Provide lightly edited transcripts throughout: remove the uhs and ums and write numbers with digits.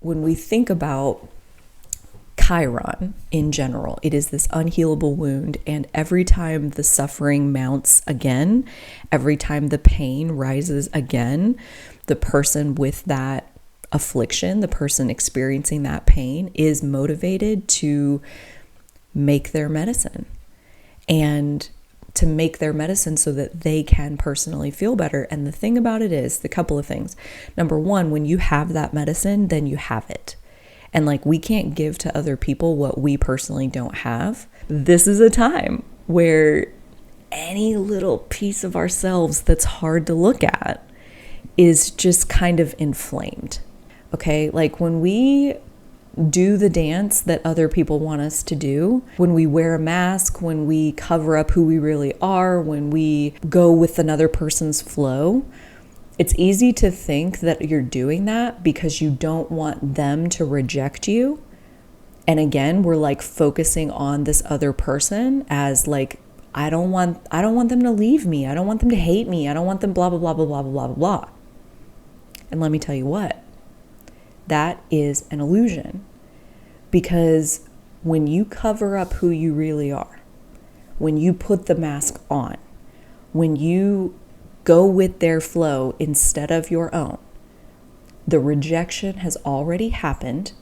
when we think about Chiron in general, it is this unhealable wound, and every time the suffering mounts again, every time the pain rises again, the person with that affliction, the person experiencing that pain, is motivated to make their medicine, and to make their medicine so that they can personally feel better. And the thing about it is, the couple of things. Number one, when you have that medicine, then you have it. And like, we can't give to other people what we personally don't have. This is a time where any little piece of ourselves that's hard to look at is just kind of inflamed. Okay, like when we do the dance that other people want us to do, when we wear a mask, when we cover up who we really are, when we go with another person's flow, it's easy to think that you're doing that because you don't want them to reject you. And again, we're like focusing on this other person as like, I don't want them to leave me. I don't want them to hate me. I don't want them blah, blah, blah, blah, blah, blah, blah, blah. And let me tell you what, that is an illusion. Because when you cover up who you really are, when you put the mask on, when you go with their flow instead of your own, the rejection has already happened,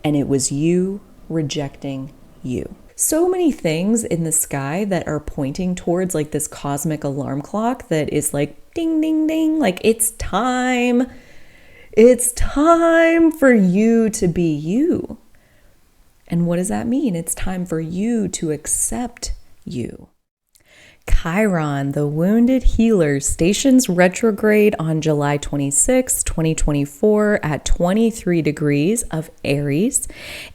and it was you rejecting you. So many things in the sky that are pointing towards like this cosmic alarm clock that is like ding, ding, ding, like it's time. It's time for you to be you. And what does that mean? It's time for you to accept you. Chiron, the wounded healer, stations retrograde on July 26, 2024 at 23 degrees of Aries,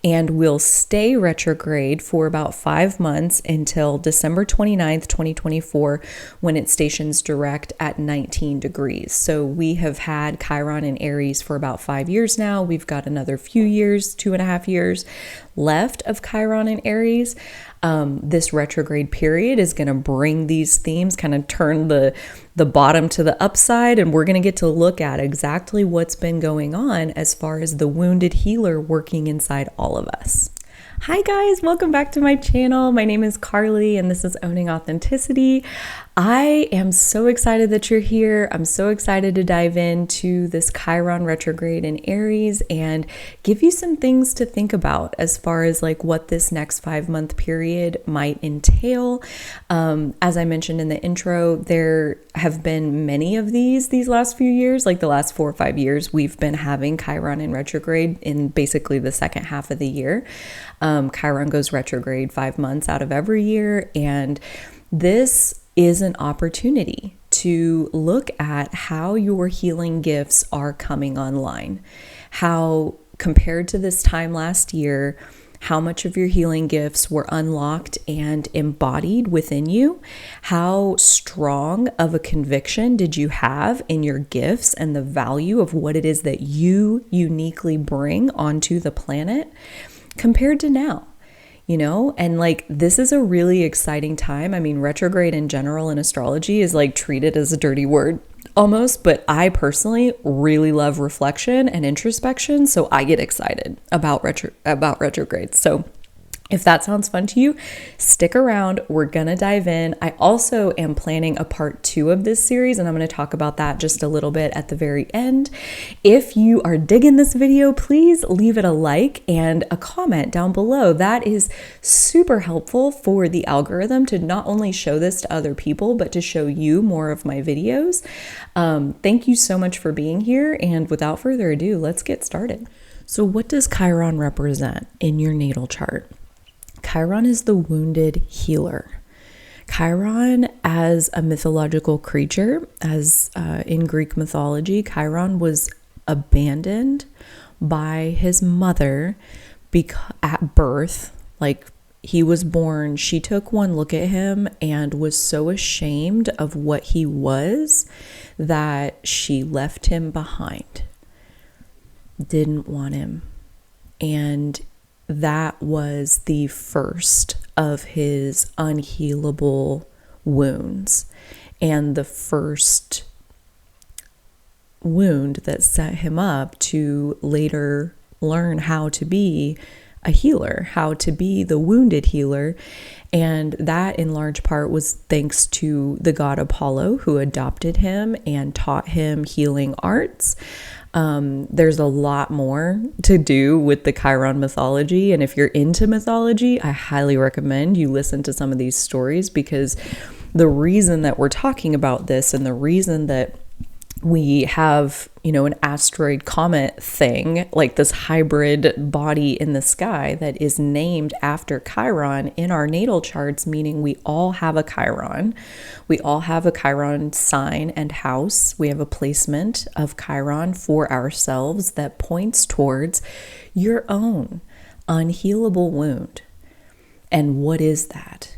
and will stay retrograde for about 5 months until December 29th, 2024, when it stations direct at 19 degrees. So we have had Chiron in Aries for about 5 years now. We've got another few years, 2.5 years left of Chiron in Aries. This retrograde period is going to bring these themes, kind of turn the bottom to the upside, and we're going to get to look at exactly what's been going on as far as the wounded healer working inside all of us. Hi guys, welcome back to my channel. My name is Carly and this is Owning Authenticity. I am so excited that you're here. I'm so excited to dive into this Chiron retrograde in Aries and give you some things to think about as far as like what this next 5-month period might entail. As I mentioned in the intro, there have been many of these last few years, like the last 4 or 5 years, we've been having Chiron in retrograde in basically the second half of the year. Chiron goes retrograde 5 months out of every year, and this is an opportunity to look at how your healing gifts are coming online. How, compared to this time last year, how much of your healing gifts were unlocked and embodied within you? How strong of a conviction did you have in your gifts and the value of what it is that you uniquely bring onto the planet compared to now? You know, and like, this is a really exciting time. I mean, retrograde in general in astrology is like treated as a dirty word almost, but I personally really love reflection and introspection. So I get excited about retrograde. So if that sounds fun to you, stick around. We're going to dive in. I also am planning a part 2 of this series, and I'm going to talk about that just a little bit at the very end. If you are digging this video, please leave it a like and a comment down below. That is super helpful for the algorithm to not only show this to other people, but to show you more of my videos. Thank you so much for being here. And without further ado, let's get started. So what does Chiron represent in your natal chart? Chiron is the wounded healer. Chiron, as a mythological creature, as in Greek mythology, Chiron was abandoned by his mother at birth. Like, he was born, she took one look at him and was so ashamed of what he was that she left him behind. Didn't want him. And that was the first of his unhealable wounds and the first wound that set him up to later learn how to be a healer, how to be the wounded healer. And that in large part was thanks to the god Apollo, who adopted him and taught him healing arts. There's a lot more to do with the Chiron mythology. And if you're into mythology, I highly recommend you listen to some of these stories, because the reason that we're talking about this and the reason that we have, an asteroid comet thing, like this hybrid body in the sky that is named after Chiron in our natal charts, meaning we all have a Chiron. We all have a Chiron sign and house. We have a placement of Chiron for ourselves that points towards your own unhealable wound. And what is that,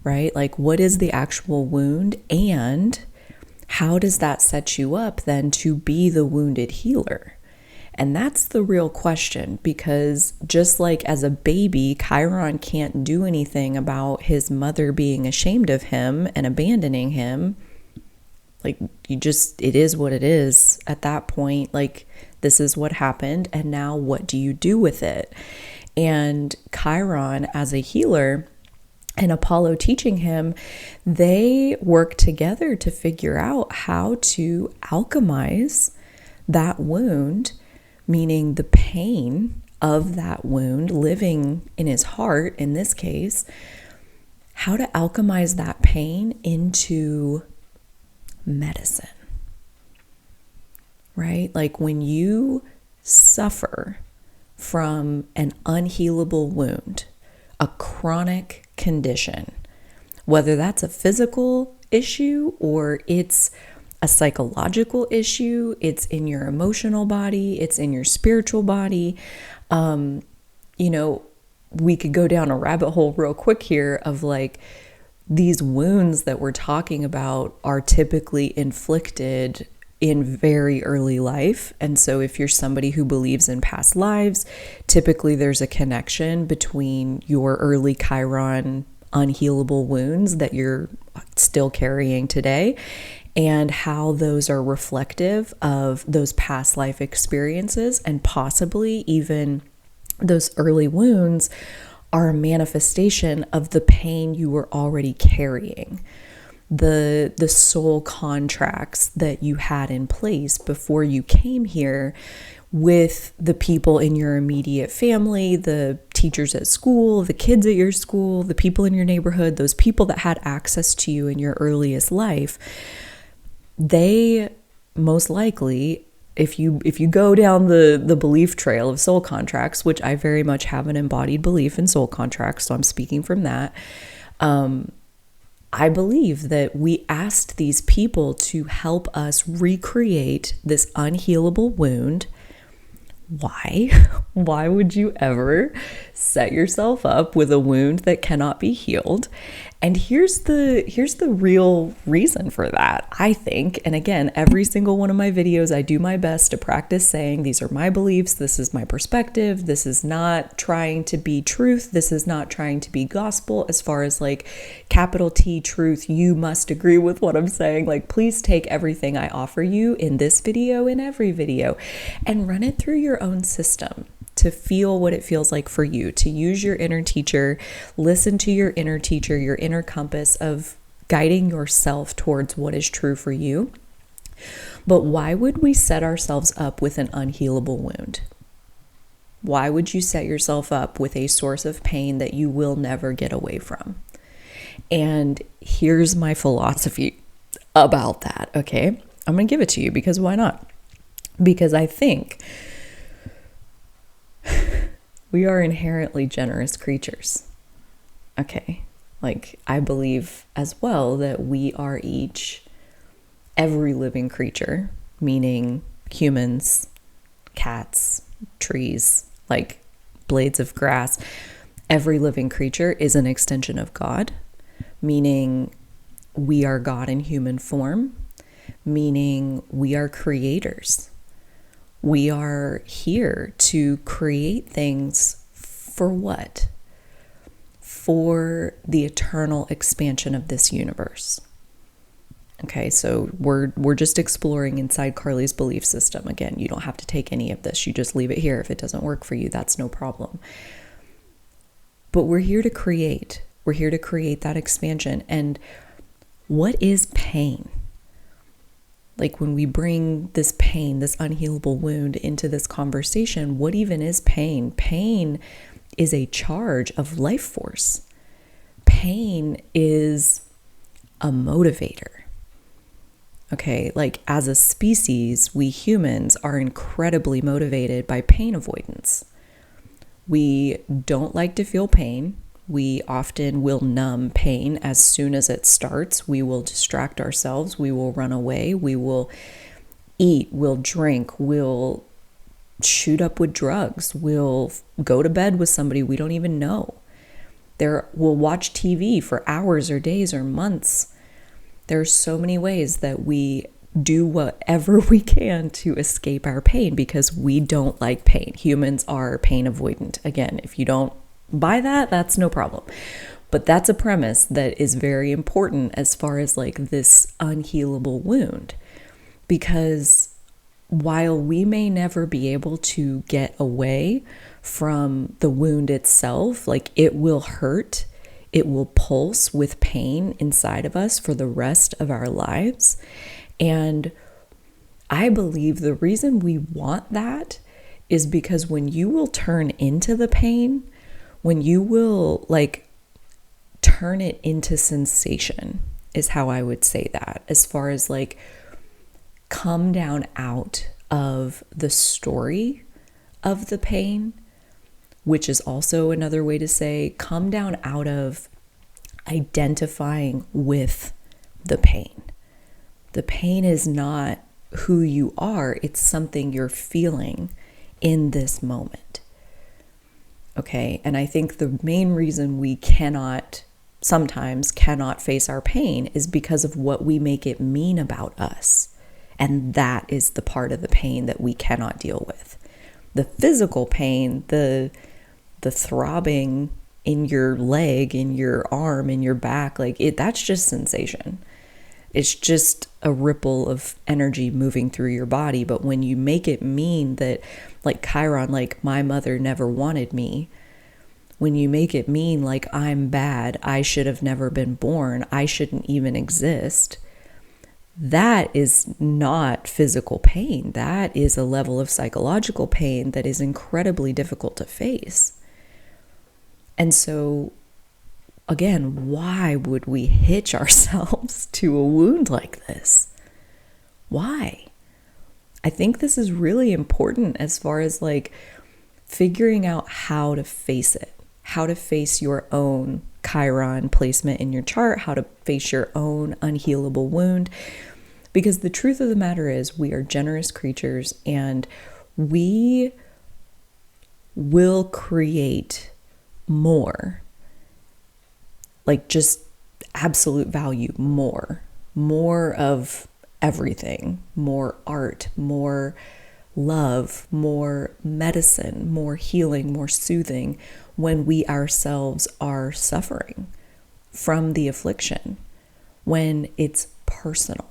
right? Like, what is the actual wound, and how does that set you up then to be the wounded healer? And that's the real question, because just like as a baby, Chiron can't do anything about his mother being ashamed of him and abandoning him. Like, it is what it is at that point. Like, this is what happened, and now what do you do with it? And Chiron as a healer and Apollo teaching him, they work together to figure out how to alchemize that wound, meaning the pain of that wound living in his heart, in this case, how to alchemize that pain into medicine, right? Like, when you suffer from an unhealable wound, a chronic condition, whether that's a physical issue or it's a psychological issue, it's in your emotional body, it's in your spiritual body. We could go down a rabbit hole real quick here of like, these wounds that we're talking about are typically inflicted in very early life. And so if you're somebody who believes in past lives, typically there's a connection between your early Chiron unhealable wounds that you're still carrying today and how those are reflective of those past life experiences, and possibly even those early wounds are a manifestation of the pain you were already carrying. The soul contracts that you had in place before you came here with the people in your immediate family, the teachers at school, the kids at your school, the people in your neighborhood, those people that had access to you in your earliest life, they most likely, if you go down the belief trail of soul contracts, which I very much have an embodied belief in soul contracts, so I'm speaking from that, I believe that we asked these people to help us recreate this unhealable wound. Why? Why would you ever set yourself up with a wound that cannot be healed? And here's the real reason for that, I think. And again, every single one of my videos, I do my best to practice saying, these are my beliefs, this is my perspective, this is not trying to be truth, this is not trying to be gospel, as far as like capital T truth, you must agree with what I'm saying. Like, please take everything I offer you in this video, in every video, and run it through your own system to feel what it feels like for you, to use your inner teacher, listen to your inner teacher, your inner compass of guiding yourself towards what is true for you. But why would we set ourselves up with an unhealable wound? Why would you set yourself up with a source of pain that you will never get away from? And here's my philosophy about that, okay? I'm going to give it to you, because why not? Because I think we are inherently generous creatures. Okay. Like, I believe as well that we are each, every living creature, meaning humans, cats, trees, like blades of grass, every living creature is an extension of God, meaning we are God in human form, meaning we are creators. We are here to create things for what? For the eternal expansion of this universe. Okay, so we're just exploring inside Carly's belief system. Again, you don't have to take any of this. You just leave it here. If it doesn't work for you, that's no problem. But we're here to create. We're here to create that expansion. And what is pain? Like when we bring this pain, this unhealable wound into this conversation, what even is pain? Pain is a charge of life force. Pain is a motivator. Okay, like as a species, we humans are incredibly motivated by pain avoidance. We don't like to feel pain. We often will numb pain as soon as it starts. We will distract ourselves. We will run away. We will eat. We'll drink. We'll shoot up with drugs. We'll go to bed with somebody we don't even know. We'll watch TV for hours or days or months. There's so many ways that we do whatever we can to escape our pain because we don't like pain. Humans are pain avoidant. Again, if you don't buy that, that's no problem. But that's a premise that is very important as far as like this unhealable wound. Because while we may never be able to get away from the wound itself, like it will hurt, it will pulse with pain inside of us for the rest of our lives. And I believe the reason we want that is because when you will turn into the pain, when you will like turn it into sensation, is how I would say that, as far as like come down out of the story of the pain, which is also another way to say come down out of identifying with the pain. The pain is not who you are, it's something you're feeling in this moment. Okay, and I think the main reason we sometimes cannot face our pain is because of what we make it mean about us. And that is the part of the pain that we cannot deal with. The physical pain, the throbbing in your leg, in your arm, in your back, that's just sensation. It's just a ripple of energy moving through your body. But when you make it mean that, like Chiron, like my mother never wanted me, when you make it mean like I'm bad, I should have never been born, I shouldn't even exist, that is not physical pain. That is a level of psychological pain that is incredibly difficult to face. And so, again, why would we hitch ourselves to a wound like this? Why? I think this is really important as far as like figuring out how to face it, how to face your own Chiron placement in your chart, how to face your own unhealable wound. Because the truth of the matter is we are generous creatures and we will create more, like just absolute value, more of everything, more art, more love, more medicine, more healing, more soothing when we ourselves are suffering from the affliction, when it's personal,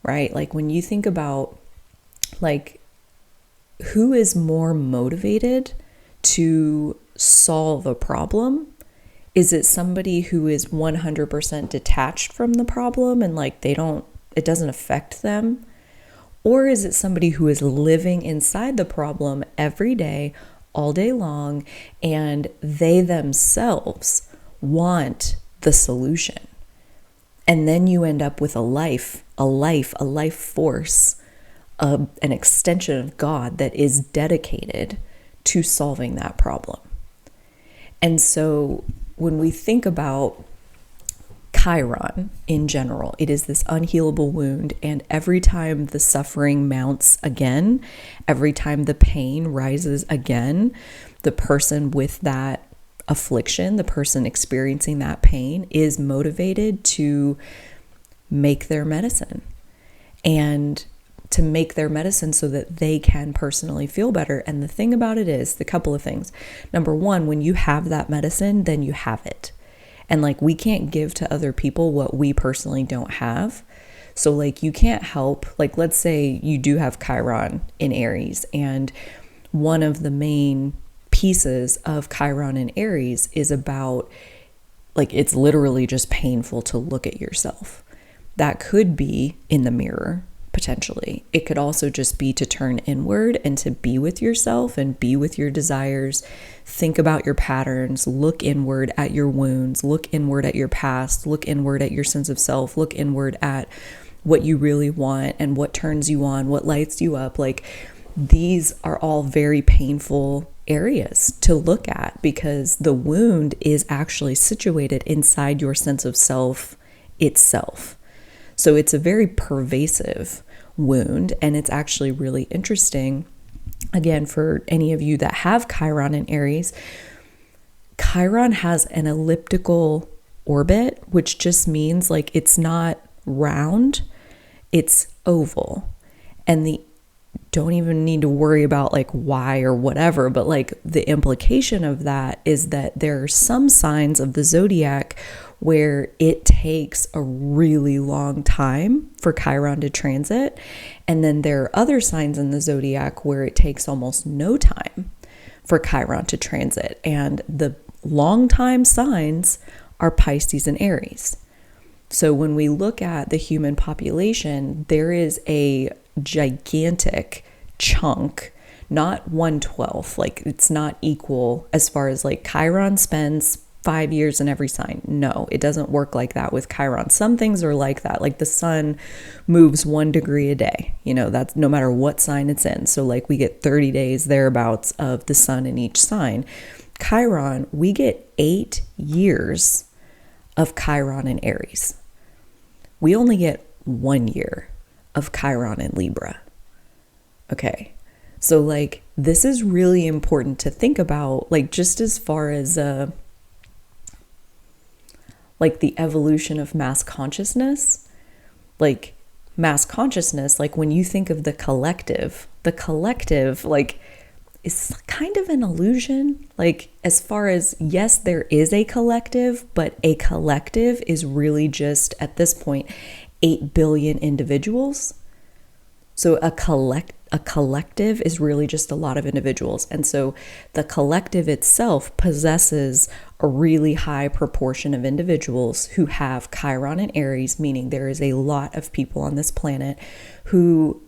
right? Like when you think about like who is more motivated to solve a problem? Is it somebody who is 100% detached from the problem and like it doesn't affect them? Or is it somebody who is living inside the problem every day, all day long, and they themselves want the solution? And then you end up with a life force, an extension of God that is dedicated to solving that problem. And so when we think about Chiron in general, it is this unhealable wound. And every time the suffering mounts again, every time the pain rises again, the person with that affliction, the person experiencing that pain, is motivated to make their medicine. And to make their medicine so that they can personally feel better. And the thing about it is, the couple of things. Number one, when you have that medicine, then you have it. And like, we can't give to other people what we personally don't have. So like, you can't help, like, let's say you do have Chiron in Aries, and one of the main pieces of Chiron in Aries is about, like, it's literally just painful to look at yourself. That could be in the mirror, potentially. It could also just be to turn inward and to be with yourself and be with your desires. Think about your patterns, look inward at your wounds, look inward at your past, look inward at your sense of self, look inward at what you really want and what turns you on, what lights you up. Like, these are all very painful areas to look at, because the wound is actually situated inside your sense of self itself. So it's a very pervasive wound, and it's actually really interesting. Again, for any of you that have Chiron in Aries, Chiron has an elliptical orbit, which just means like it's not round, it's oval. And don't even need to worry about like why or whatever, but like the implication of that is that there are some signs of the zodiac where it takes a really long time for Chiron to transit. And then there are other signs in the zodiac where it takes almost no time for Chiron to transit. And the long time signs are Pisces and Aries. So when we look at the human population, there is a gigantic chunk, not 1/12, like it's not equal as far as like Chiron spends 5 years in every sign. No, it doesn't work like that with Chiron. Some things are like that, like the sun moves 1 degree a day, that's no matter what sign it's in. So like we get 30 days thereabouts of the sun in each sign. Chiron, we get 8 years of Chiron in Aries. We only get 1 year of Chiron in Libra. Okay, so like this is really important to think about, like just as far as like the evolution of mass consciousness. Like mass consciousness, like when you think of the collective like is kind of an illusion. Like as far as, yes, there is a collective, but a collective is really just at this point 8 billion individuals. So a collective is really just a lot of individuals. And so the collective itself possesses a really high proportion of individuals who have Chiron and Aries, meaning there is a lot of people on this planet who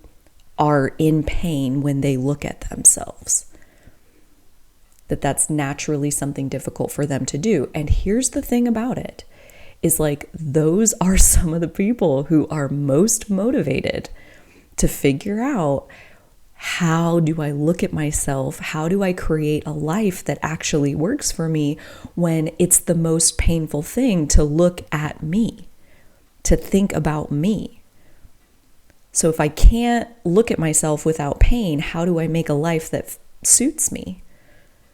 are in pain when they look at themselves. That's naturally something difficult for them to do. And here's the thing about it, is like those are some of the people who are most motivated to figure out, how do I look at myself? How do I create a life that actually works for me when it's the most painful thing to look at me, to think about me? So if I can't look at myself without pain, how do I make a life that suits me,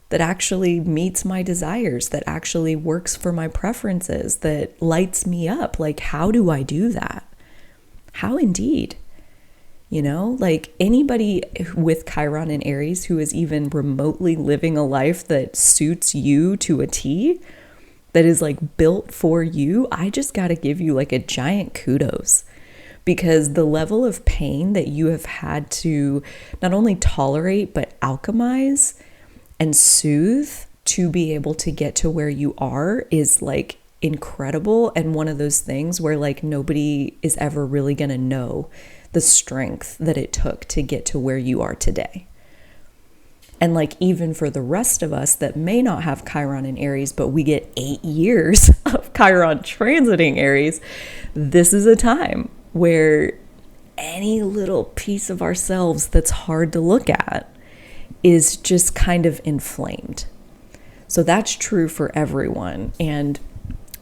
that actually meets my desires, that actually works for my preferences, that lights me up? Like, how do I do that? How indeed? Like anybody with Chiron and Aries who is even remotely living a life that suits you to a T, that is like built for you, I just got to give you like a giant kudos, because the level of pain that you have had to not only tolerate, but alchemize and soothe to be able to get to where you are is like incredible. And one of those things where like nobody is ever really going to know the strength that it took to get to where you are today. And like even for the rest of us that may not have Chiron in Aries, but we get 8 years of Chiron transiting Aries, this is a time where any little piece of ourselves that's hard to look at is just kind of inflamed. So that's true for everyone. And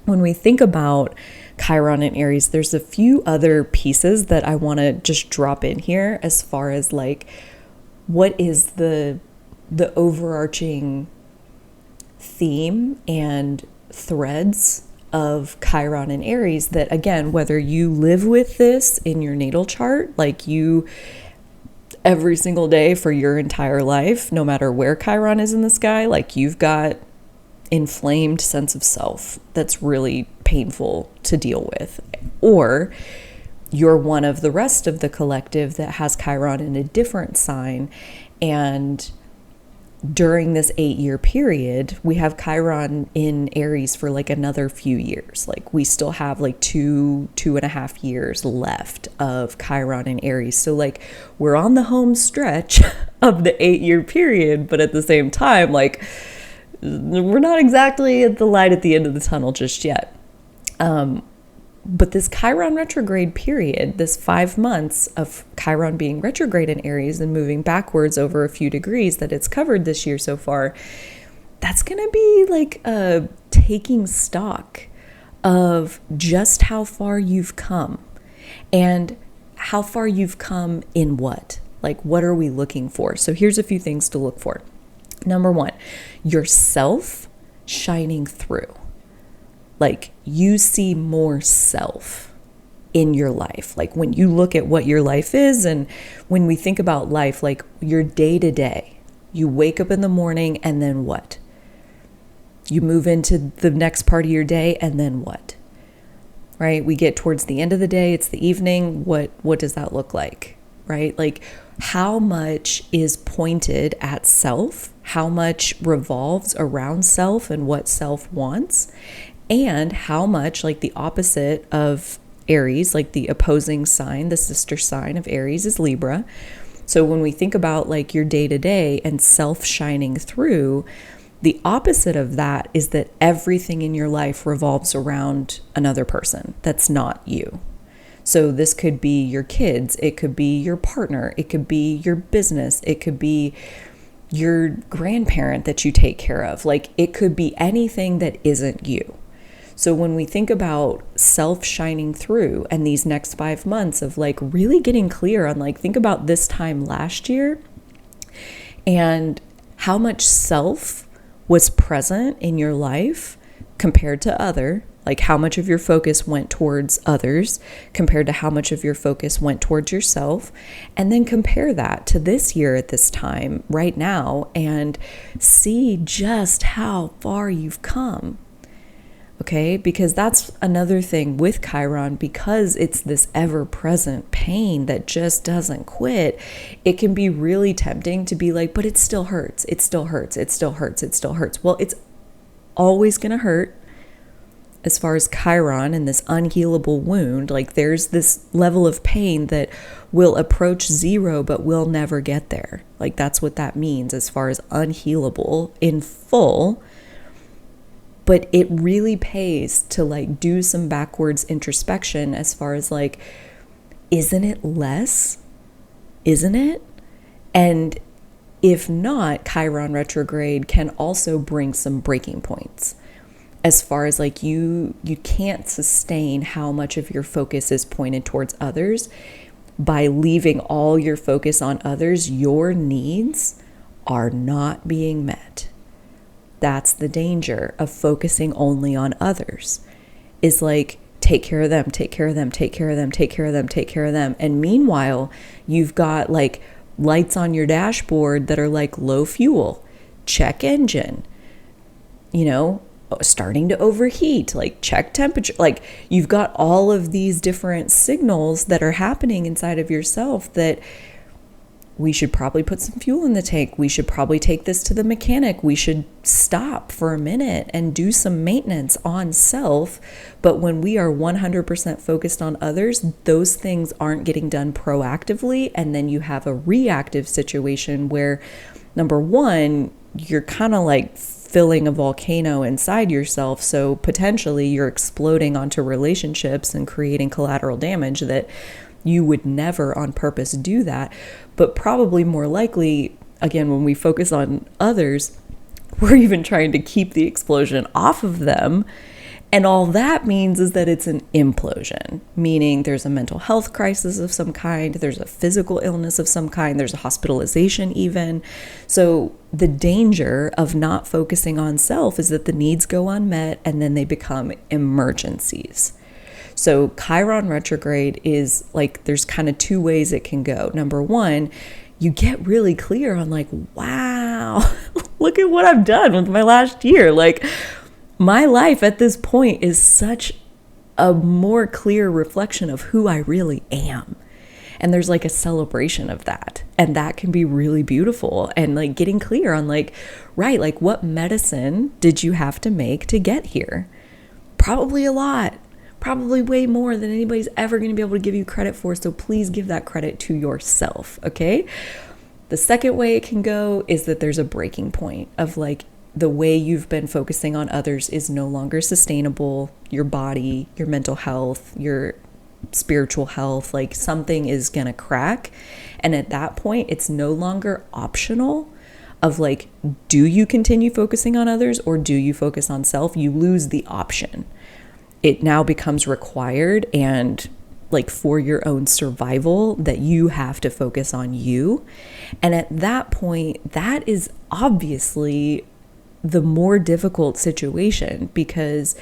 when we think about Chiron and Aries, there's a few other pieces that I want to just drop in here as far as like what is the overarching theme and threads of Chiron and Aries, that again, whether you live with this in your natal chart, like you every single day for your entire life, no matter where Chiron is in the sky, like you've got inflamed sense of self that's really painful to deal with. Or you're one of the rest of the collective that has Chiron in a different sign, and during this 8-year period, we have Chiron in Aries for like another few years. Like we still have like 2.5 years left of Chiron in Aries. So like we're on the home stretch of the 8-year period, but at the same time, like we're not exactly at the light at the end of the tunnel just yet. But this Chiron retrograde period, this 5 months of Chiron being retrograde in Aries and moving backwards over a few degrees that it's covered this year so far, that's going to be like taking stock of just how far you've come and how far you've come in what. Like, what are we looking for? So here's a few things to look for. Number 1, yourself shining through. Like you see more self in your life. Like when you look at what your life is, and when we think about life, like your day to day, you wake up in the morning and then what? You move into the next part of your day and then what? Right? We get towards the end of the day, it's the evening. What does that look like? Right? Like how much is pointed at self? How much revolves around self and what self wants? And how much, like the opposite of Aries, like the opposing sign, the sister sign of Aries is Libra. So when we think about like your day to day and self shining through, the opposite of that is that everything in your life revolves around another person that's not you. So this could be your kids, it could be your partner, it could be your business, it could be your grandparent that you take care of. Like it could be anything that isn't you. So when we think about self shining through and these next 5 months of like really getting clear on like, think about this time last year and how much self was present in your life compared to other, like how much of your focus went towards others compared to how much of your focus went towards yourself. And then compare that to this year at this time right now and see just how far you've come. Okay, because that's another thing with Chiron, because it's this ever-present pain that just doesn't quit. It can be really tempting to be like, but it still hurts. It still hurts. It still hurts. It still hurts. Well, it's always going to hurt as far as Chiron and this unhealable wound. Like there's this level of pain that will approach 0, but will never get there. Like that's what that means as far as unhealable in full. But it really pays to like do some backwards introspection as far as like, isn't it less? Isn't it? And if not, Chiron retrograde can also bring some breaking points as far as like you can't sustain how much of your focus is pointed towards others. By leaving all your focus on others, your needs are not being met. That's the danger of focusing only on others, is like, take care of them, take care of them, take care of them, take care of them, take care of them. And meanwhile, you've got like lights on your dashboard that are like low fuel, check engine, starting to overheat, like check temperature. Like you've got all of these different signals that are happening inside of yourself that we should probably put some fuel in the tank. We should probably take this to the mechanic. We should stop for a minute and do some maintenance on self. But when we are 100% focused on others, those things aren't getting done proactively. And then you have a reactive situation where, number one, you're kind of like filling a volcano inside yourself. So potentially you're exploding onto relationships and creating collateral damage that you would never on purpose do that. But probably more likely, again, when we focus on others, we're even trying to keep the explosion off of them. And all that means is that it's an implosion, meaning there's a mental health crisis of some kind, there's a physical illness of some kind, there's a hospitalization even. So the danger of not focusing on self is that the needs go unmet and then they become emergencies. So Chiron retrograde is like, there's kind of 2 ways it can go. Number one, you get really clear on like, wow, look at what I've done with my last year. Like, my life at this point is such a more clear reflection of who I really am. And there's like a celebration of that. And that can be really beautiful. And like getting clear on like, right, like what medicine did you have to make to get here? Probably a lot. Probably way more than anybody's ever going to be able to give you credit for. So please give that credit to yourself, okay? The second way it can go is that there's a breaking point of like the way you've been focusing on others is no longer sustainable. Your body, your mental health, your spiritual health, like something is going to crack. And at that point, it's no longer optional of like, do you continue focusing on others or do you focus on self? You lose the option. It now becomes required and like for your own survival that you have to focus on you. And at that point, that is obviously the more difficult situation, because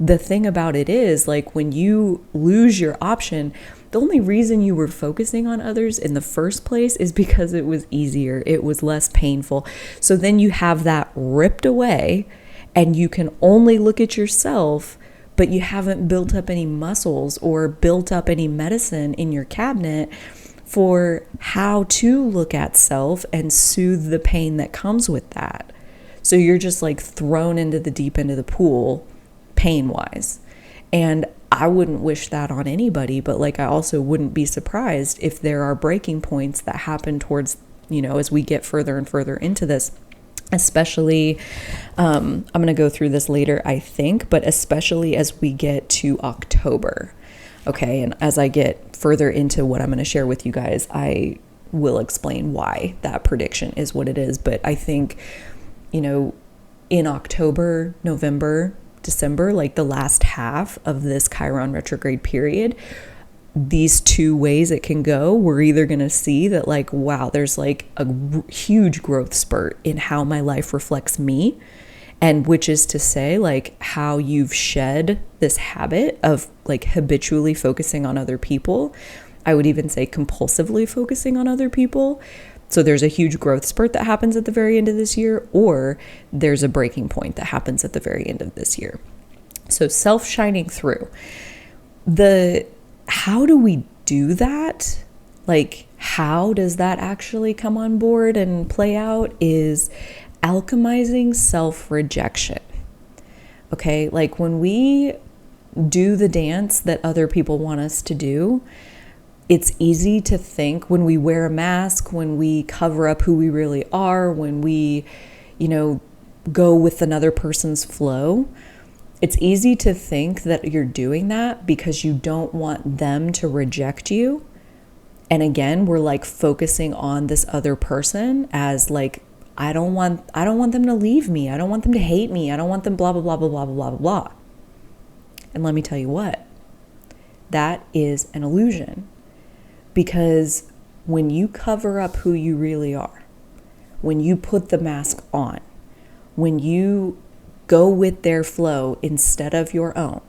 the thing about it is like when you lose your option, the only reason you were focusing on others in the first place is because it was easier, it was less painful. So then you have that ripped away and you can only look at yourself, but you haven't built up any muscles or built up any medicine in your cabinet for how to look at self and soothe the pain that comes with that. So you're just like thrown into the deep end of the pool pain-wise. And I wouldn't wish that on anybody, but like I also wouldn't be surprised if there are breaking points that happen towards, you know, as we get further and further into this. Especially, I'm going to go through this later, I think, but especially as we get to October. Okay. And as I get further into what I'm going to share with you guys, I will explain why that prediction is what it is. But I think, you know, in October, November, December, like the last half of this Chiron retrograde period, these two ways it can go, we're either going to see that like, wow, there's like a huge growth spurt in how my life reflects me. And which is to say like how you've shed this habit of like habitually focusing on other people. I would even say compulsively focusing on other people. So there's a huge growth spurt that happens at the very end of this year, or there's a breaking point that happens at the very end of this year. So self shining through. How do we do that? Like, how does that actually come on board and play out is alchemizing self-rejection. Okay, like when we do the dance that other people want us to do, it's easy to think when we wear a mask, when we cover up who we really are, when we, you know, go with another person's flow, it's easy to think that you're doing that because you don't want them to reject you. And again, we're like focusing on this other person as like, I don't want them to leave me. I don't want them to hate me. I don't want them blah, blah, blah, blah, blah, blah, blah, blah. And let me tell you what, that is an illusion. Because when you cover up who you really are, when you put the mask on, when you go with their flow instead of your own,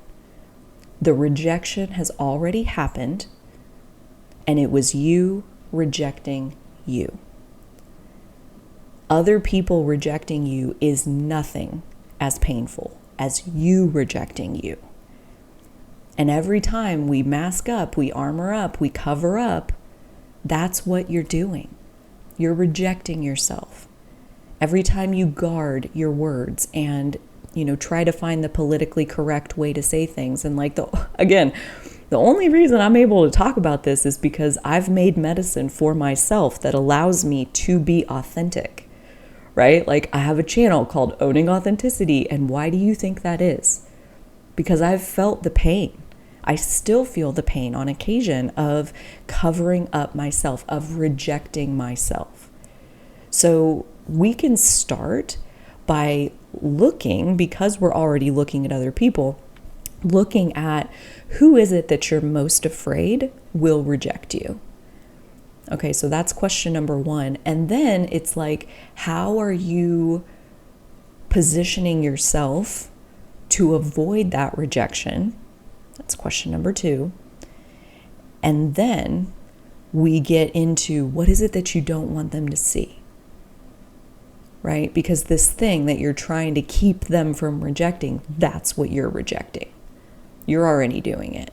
the rejection has already happened, and it was you rejecting you. Other people rejecting you is nothing as painful as you rejecting you. And every time we mask up, we armor up, we cover up, that's what you're doing. You're rejecting yourself. Every time you guard your words and, you know, try to find the politically correct way to say things. And like, the only reason I'm able to talk about this is because I've made medicine for myself that allows me to be authentic, right? Like I have a channel called Owning Authenticity. And why do you think that is? Because I've felt the pain. I still feel the pain on occasion of covering up myself, of rejecting myself. So we can start by looking, because we're already looking at other people, looking at who is it that you're most afraid will reject you. Okay, so that's question number one. And then it's like, how are you positioning yourself to avoid that rejection? That's question number two. And then we get into what is it that you don't want them to see? right? Because this thing that you're trying to keep them from rejecting, that's what you're rejecting. You're already doing it.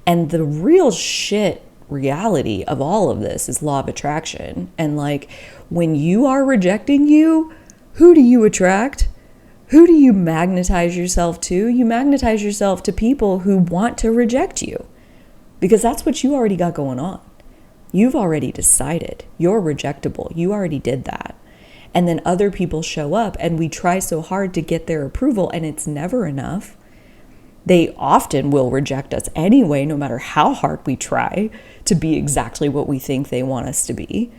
And the real shit reality of all of this is law of attraction. And like, when you are rejecting you, who do you attract? Who do you magnetize yourself to? You magnetize yourself to people who want to reject you, because that's what you already got going on. You've already decided you're rejectable. You already did that. And then other people show up and we try so hard to get their approval, and it's never enough. They often will reject us anyway, no matter how hard we try to be exactly what we think they want us to be.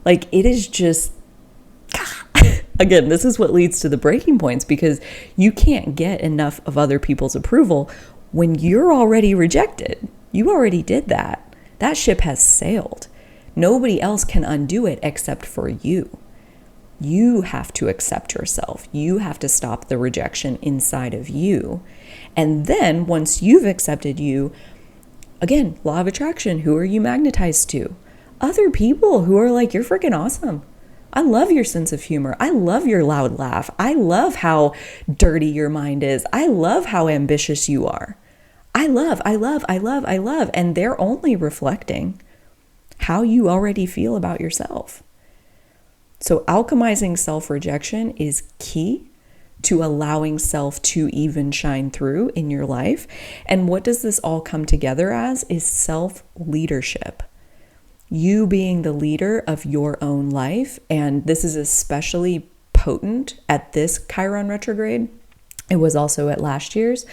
Like, it is just, again, this is what leads to the breaking points, because you can't get enough of other people's approval when you're already rejected. You already did that. That ship has sailed. Nobody else can undo it except for you. You have to accept yourself. You have to stop the rejection inside of you. And then once you've accepted you, again, law of attraction, who are you magnetized to? Other people who are like, you're freaking awesome. I love your sense of humor. I love your loud laugh. I love how dirty your mind is. I love how ambitious you are. I love. And they're only reflecting how you already feel about yourself. So alchemizing self-rejection is key to allowing self to even shine through in your life. And what does this all come together as is self-leadership. You being the leader of your own life. And this is especially potent at this Chiron retrograde. It was also at last year's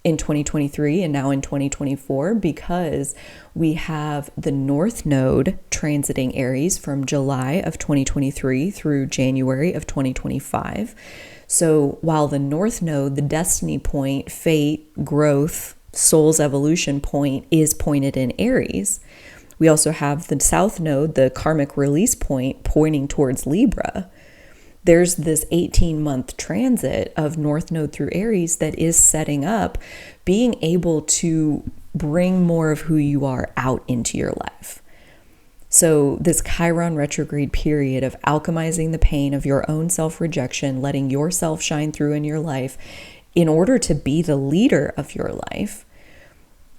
in 2023 and now in 2024, because we have the North Node transiting Aries from July of 2023 through January of 2025. So while the North Node, the destiny point, fate, growth, soul's evolution point, is pointed in Aries, we also have the South Node, the karmic release point, pointing towards Libra. There's this 18-month transit of North Node through Aries that is setting up being able to bring more of who you are out into your life. So this Chiron retrograde period of alchemizing the pain of your own self-rejection, letting yourself shine through in your life in order to be the leader of your life,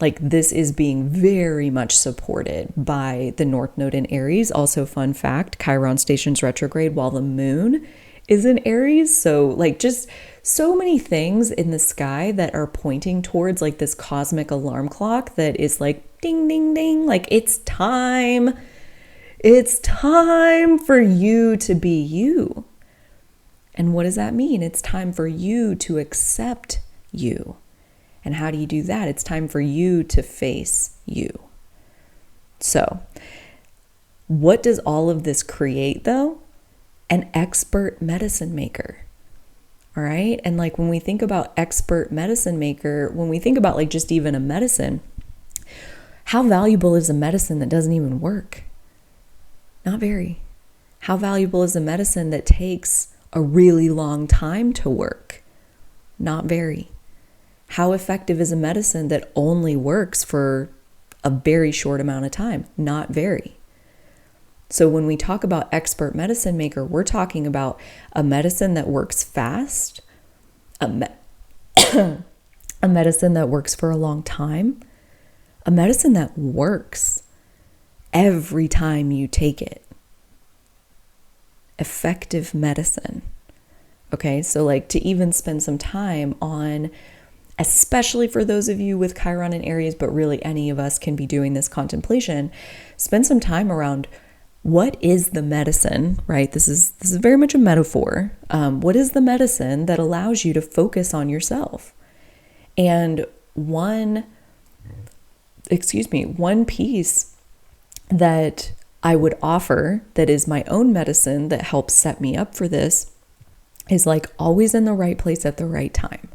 like, this is being very much supported by the North Node in Aries. Also, fun fact, Chiron stations retrograde while the moon is in Aries. So like, just so many things in the sky that are pointing towards like this cosmic alarm clock that is like, ding, ding, ding. Like, it's time. It's time for you to be you. And what does that mean? It's time for you to accept you. And how do you do that? It's time for you to face you. So, what does all of this create though? An expert medicine maker. All right. And like, when we think about expert medicine maker, when we think about like just even a medicine, how valuable is a medicine that doesn't even work? Not very. How valuable is a medicine that takes a really long time to work? Not very. How effective is a medicine that only works for a very short amount of time? Not very. So when we talk about expert medicine maker, we're talking about a medicine that works fast, a medicine that works for a long time, a medicine that works every time you take it. Effective medicine. Okay, so like, to even spend some time on, especially for those of you with Chiron and Aries, but really any of us can be doing this contemplation, spend some time around what is the medicine, right? This is very much a metaphor. What is the medicine that allows you to focus on yourself? And one piece that I would offer that is my own medicine that helps set me up for this is like, always in the right place at the right time.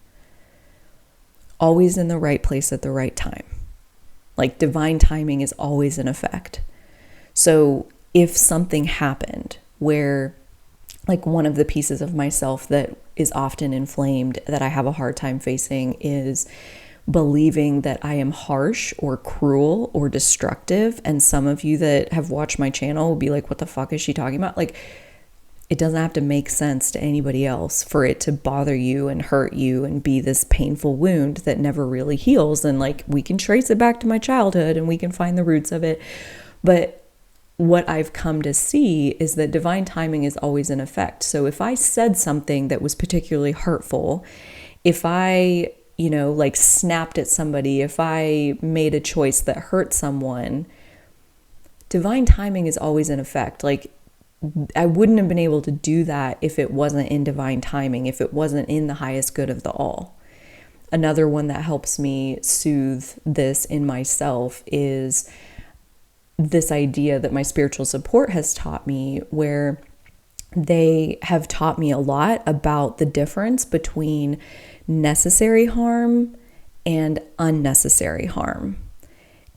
Always in the right place at the right time. Like, divine timing is always in effect. So if something happened where, like, one of the pieces of myself that is often inflamed, that I have a hard time facing, is believing that I am harsh or cruel or destructive. And some of you that have watched my channel will be like, what the fuck is she talking about? Like, It doesn't have to make sense to anybody else for it to bother you and hurt you and be this painful wound that never really heals. And like, we can trace it back to my childhood and we can find the roots of it. But what I've come to see is that divine timing is always in effect. So if I said something that was particularly hurtful, if I, like snapped at somebody, if I made a choice that hurt someone, divine timing is always in effect. Like, I wouldn't have been able to do that if it wasn't in divine timing, if it wasn't in the highest good of the all. Another one that helps me soothe this in myself is this idea that my spiritual support has taught me, where they have taught me a lot about the difference between necessary harm and unnecessary harm.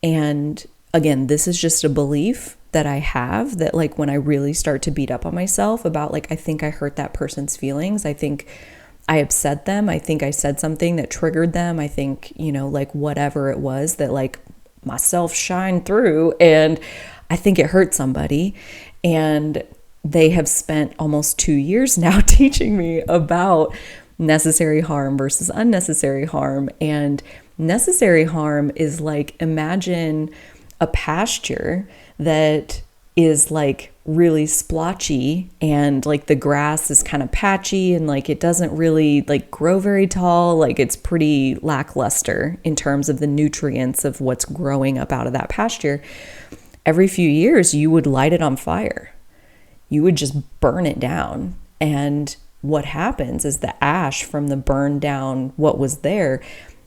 And again, this is just a belief that I have, that like when I really start to beat up on myself about like, I think I hurt that person's feelings, I think I upset them, I think I said something that triggered them, I think, like whatever it was that like myself shined through, and I think it hurt somebody. And they have spent almost 2 years now teaching me about necessary harm versus unnecessary harm. And necessary harm is like, imagine a pasture that is like really splotchy and like the grass is kind of patchy and like it doesn't really like grow very tall. Like it's pretty lackluster in terms of the nutrients of what's growing up out of that pasture. Every few years you would light it on fire. You would just burn it down. And what happens is the ash from the burned down what was there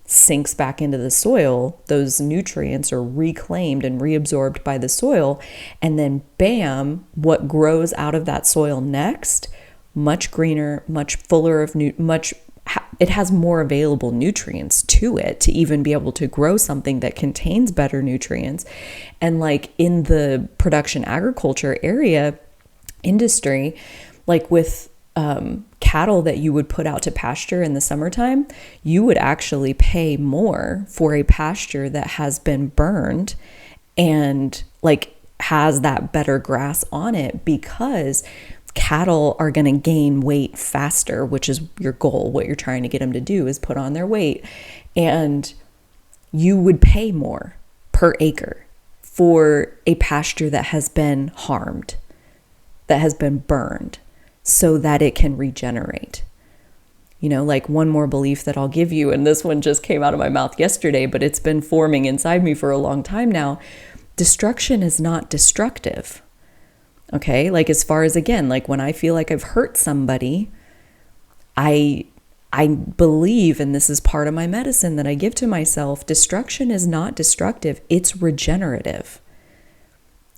sinks back into the soil. Those nutrients are reclaimed and reabsorbed by the soil. And then bam, what grows out of that soil next, much greener, much fuller of it has more available nutrients to it to even be able to grow something that contains better nutrients. And like in the production agriculture industry, like with cattle that you would put out to pasture in the summertime, you would actually pay more for a pasture that has been burned and like has that better grass on it, because cattle are going to gain weight faster, which is your goal. What you're trying to get them to do is put on their weight. And you would pay more per acre for a pasture that has been harmed, that has been burned, so that it can regenerate. Like one more belief that I'll give you, and this one just came out of my mouth yesterday, but it's been forming inside me for a long time now. Destruction is not destructive. Okay? Like as far as, again, like when I feel like I've hurt somebody, I believe, and this is part of my medicine that I give to myself, destruction is not destructive. It's regenerative.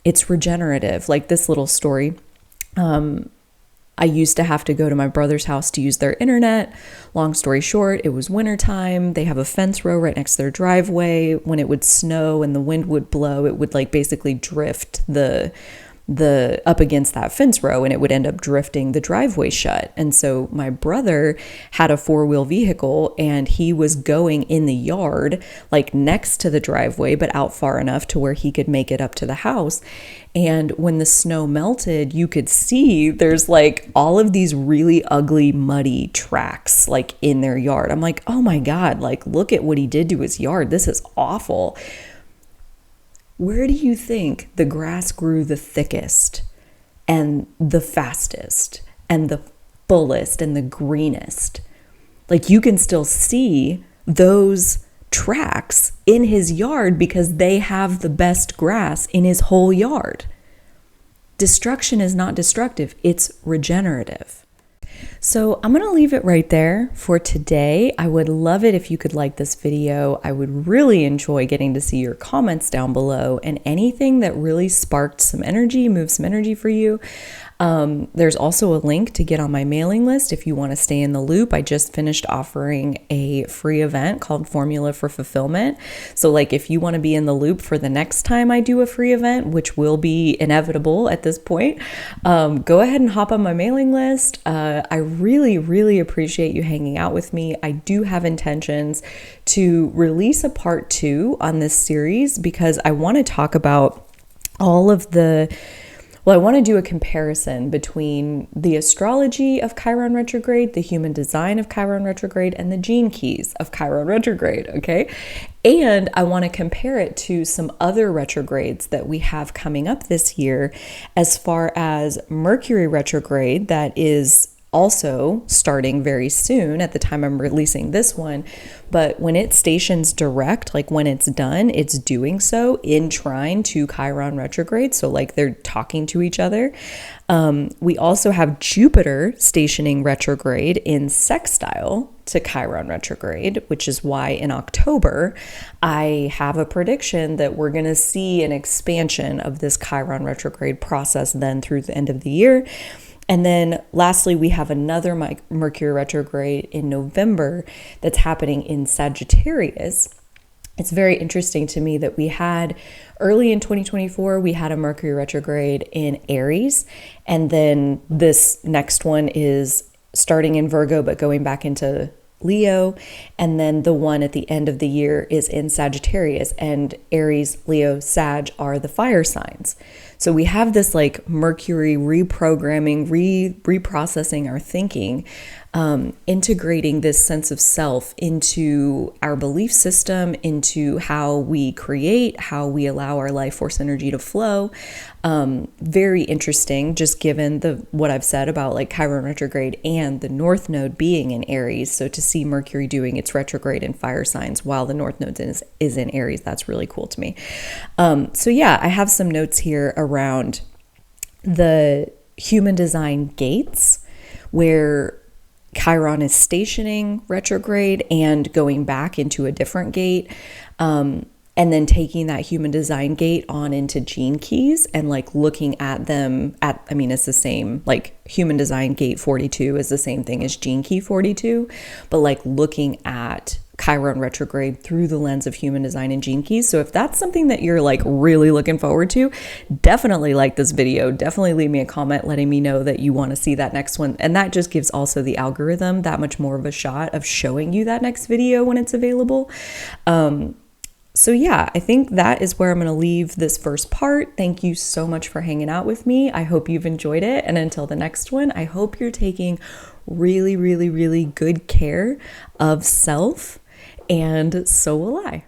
It's regenerative. Like this little story. I used to have to go to my brother's house to use their internet. Long story short, it was wintertime. They have a fence row right next to their driveway. When it would snow and the wind would blow, it would like basically drift the up against that fence row, and it would end up drifting the driveway shut. And so my brother had a 4-wheel vehicle, and he was going in the yard, like next to the driveway, but out far enough to where he could make it up to the house. And when the snow melted, you could see there's like all of these really ugly, muddy tracks like in their yard. I'm like, oh my God, like look at what he did to his yard. This is awful. Where do you think the grass grew the thickest and the fastest and the fullest and the greenest? Like you can still see those tracks in his yard because they have the best grass in his whole yard. Destruction is not destructive, it's regenerative. So I'm going to leave it right there for today. I would love it if you could like this video. I would really enjoy getting to see your comments down below and anything that really sparked some energy, moved some energy for you. There's also a link to get on my mailing list if you want to stay in the loop. I just finished offering a free event called Formula for Fulfillment. So like if you want to be in the loop for the next time I do a free event, which will be inevitable at this point, go ahead and hop on my mailing list. I really, really appreciate you hanging out with me. I do have intentions to release a part 2 on this series because I want to talk about all of the Well, I want to do a comparison between the astrology of Chiron retrograde, the human design of Chiron retrograde, and the gene keys of Chiron retrograde, okay? And I want to compare it to some other retrogrades that we have coming up this year, as far as Mercury retrograde, that is also starting very soon at the time I'm releasing this one. But when it stations direct, like when it's done, it's doing so in trine to Chiron retrograde. So like they're talking to each other. We also have Jupiter stationing retrograde in sextile to Chiron retrograde, which is why in October, I have a prediction that we're going to see an expansion of this Chiron retrograde process then through the end of the year. And then lastly, we have another Mercury retrograde in November that's happening in Sagittarius. It's very interesting to me that we had early in 2024, we had a Mercury retrograde in Aries. And then this next one is starting in Virgo, but going back into Leo. And then the one at the end of the year is in Sagittarius, and Aries, Leo, Sag are the fire signs. So we have this like Mercury reprogramming, reprocessing our thinking, integrating this sense of self into our belief system, into how we create, how we allow our life force energy to flow. Very interesting, just given what I've said about like Chiron retrograde and the North Node being in Aries. So to see Mercury doing its retrograde in fire signs while the North Node is in Aries, that's really cool to me. So yeah, I have some notes here around the human design gates where Chiron is stationing retrograde and going back into a different gate, and then taking that human design gate on into gene keys and like looking at them it's the same, like human design gate 42 is the same thing as gene key 42, but like looking at Chiron retrograde through the lens of human design and gene keys. So if that's something that you're like really looking forward to, definitely like this video. Definitely leave me a comment letting me know that you want to see that next one. And that just gives also the algorithm that much more of a shot of showing you that next video when it's available. So yeah, I think that is where I'm going to leave this first part. Thank you so much for hanging out with me. I hope you've enjoyed it. And until the next one, I hope you're taking really, really, really good care of self. And so will I.